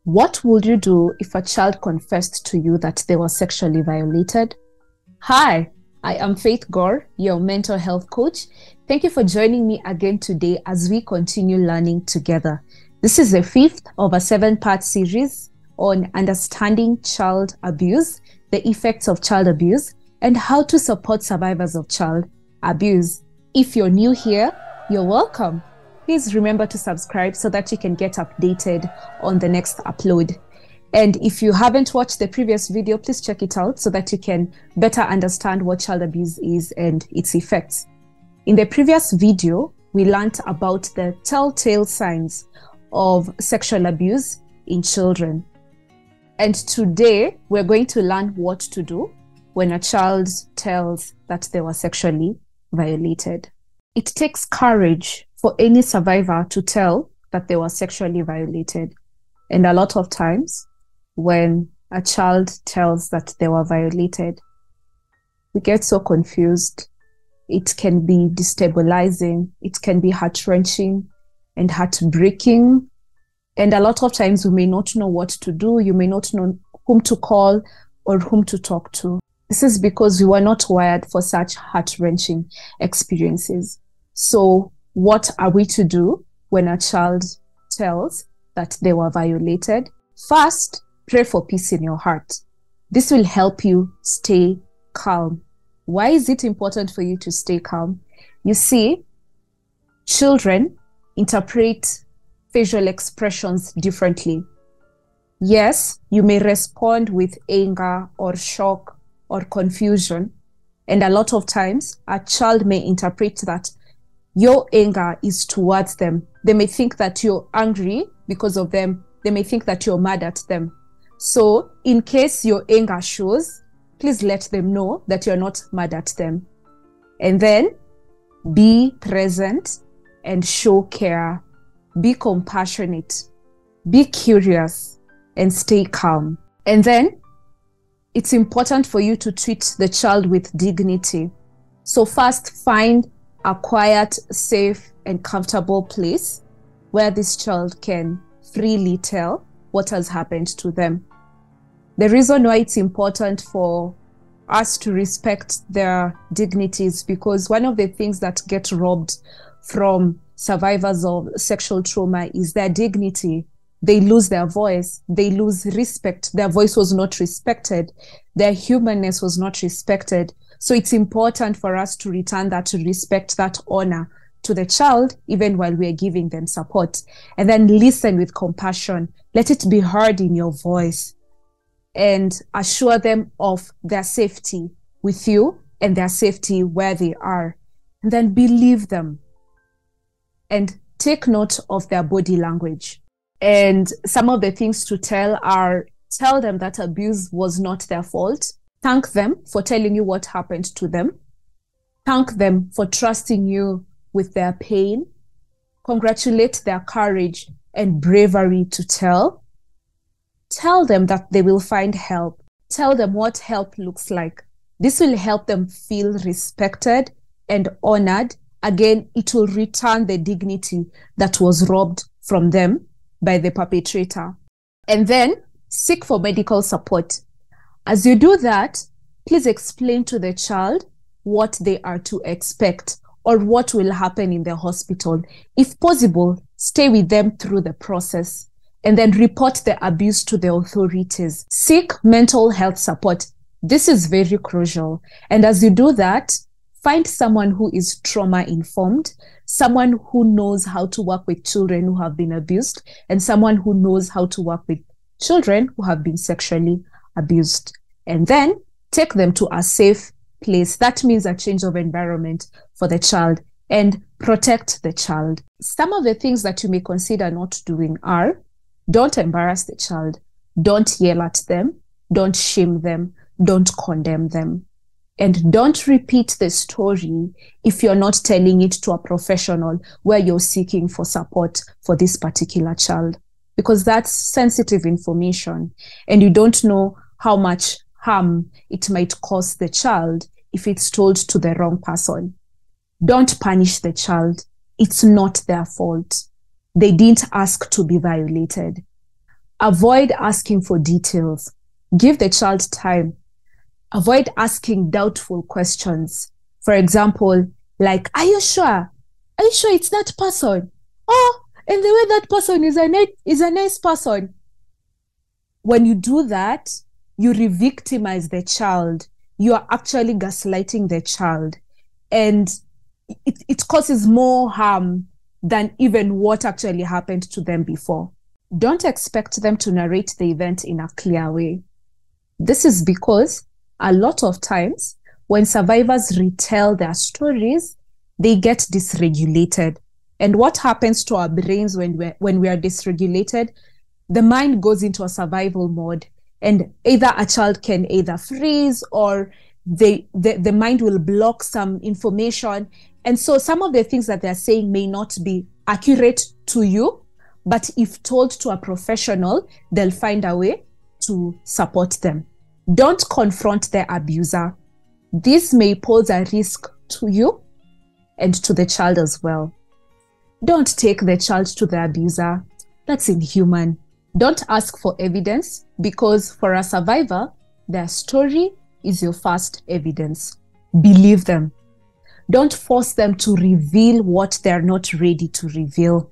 What would you do if a child confessed to you that they were sexually violated? Hi, I am Faith Gore, your mental health coach. Thank you for joining me again today as we continue learning together. This is the fifth of a 7-part series on understanding child abuse, the effects of child abuse, and how to support survivors of child abuse. If you're new here, you're welcome. Please remember to subscribe so that you can get updated on the next upload. And if you haven't watched the previous video, please check it out so that you can better understand what child abuse is and its effects. In the previous video, we learned about the telltale signs of sexual abuse in children. And today, we're going to learn what to do when a child tells that they were sexually violated. It takes courage for any survivor to tell that they were sexually violated. And a lot of times, when a child tells that they were violated, we get so confused. It can be destabilizing, it can be heart-wrenching and heartbreaking. And a lot of times we may not know what to do. You may not know whom to call or whom to talk to. This is because we were not wired for such heart-wrenching experiences. So what are we to do when a child tells that they were violated? First, pray for peace in your heart. This will help you stay calm. Why is it important for you to stay calm? You see, children interpret facial expressions differently. Yes, you may respond with anger or shock or confusion. And a lot of times, a child may interpret that your anger is towards them. They may think that you're angry because of them. They may think that you're mad at them. So in case your anger shows, please let them know that you're not mad at them. And then be present and show care. Be compassionate. Be curious and stay calm. And then it's important for you to treat the child with dignity. So first, find a quiet, safe, and comfortable place where this child can freely tell what has happened to them. The reason why it's important for us to respect their dignity is because one of the things that get robbed from survivors of sexual trauma is their dignity. They lose their voice, they lose respect. Their voice was not respected. Their humanness was not respected. So it's important for us to return that, to respect that honor to the child, even while we're giving them support. And then listen with compassion. Let it be heard in your voice and assure them of their safety with you and their safety where they are. And then believe them and take note of their body language. And some of the things to tell are, tell them that abuse was not their fault. Thank them for telling you what happened to them. Thank them for trusting you with their pain. Congratulate their courage and bravery to tell. Tell them that they will find help. Tell them what help looks like. This will help them feel respected and honored. Again, it will return the dignity that was robbed from them by the perpetrator. And then seek for medical support. As you do that, please explain to the child what they are to expect or what will happen in the hospital. If possible, stay with them through the process and then report the abuse to the authorities. Seek mental health support. This is very crucial. And as you do that, find someone who is trauma-informed, someone who knows how to work with children who have been abused, and someone who knows how to work with children who have been sexually abused. And then take them to a safe place. That means a change of environment for the child, and protect the child. Some of the things that you may consider not doing are, don't embarrass the child. Don't yell at them. Don't shame them. Don't condemn them. And don't repeat the story if you're not telling it to a professional where you're seeking for support for this particular child, because that's sensitive information and you don't know how much harm it might cause the child if it's told to the wrong person. Don't punish the child. It's not their fault. They didn't ask to be violated. Avoid asking for details. Give the child time. Avoid asking doubtful questions. For example, like, are you sure? Are you sure it's that person? Oh, and the way that person is a nice person. When you do that, you re-victimize the child. You are actually gaslighting the child. And it causes more harm than even what actually happened to them before. Don't expect them to narrate the event in a clear way. This is because a lot of times when survivors retell their stories, they get dysregulated. And what happens to our brains when we are dysregulated? The mind goes into a survival mode, and either a child can either freeze or the mind will block some information. And so some of the things that they're saying may not be accurate to you, but if told to a professional, they'll find a way to support them. Don't confront the abuser. This may pose a risk to you and to the child as well. Don't take the child to the abuser. That's inhuman. Don't ask for evidence, because for a survivor, their story is your first evidence. Believe them. Don't force them to reveal what they're not ready to reveal.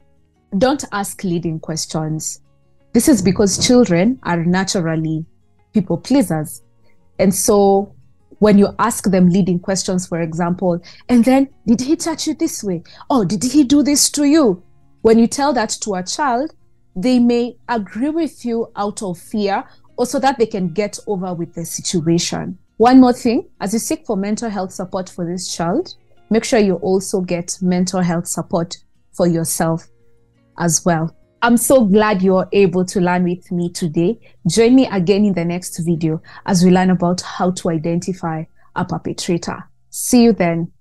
Don't ask leading questions. This is because children are naturally people pleasers. And so when you ask them leading questions, for example, and then, did he touch you this way? Oh, did he do this to you? When you tell that to a child, they may agree with you out of fear, or so that they can get over with the situation. One more thing, as you seek for mental health support for this child, make sure you also get mental health support for yourself as well. I'm so glad you're able to learn with me today. Join me again in the next video as we learn about how to identify a perpetrator. See you then.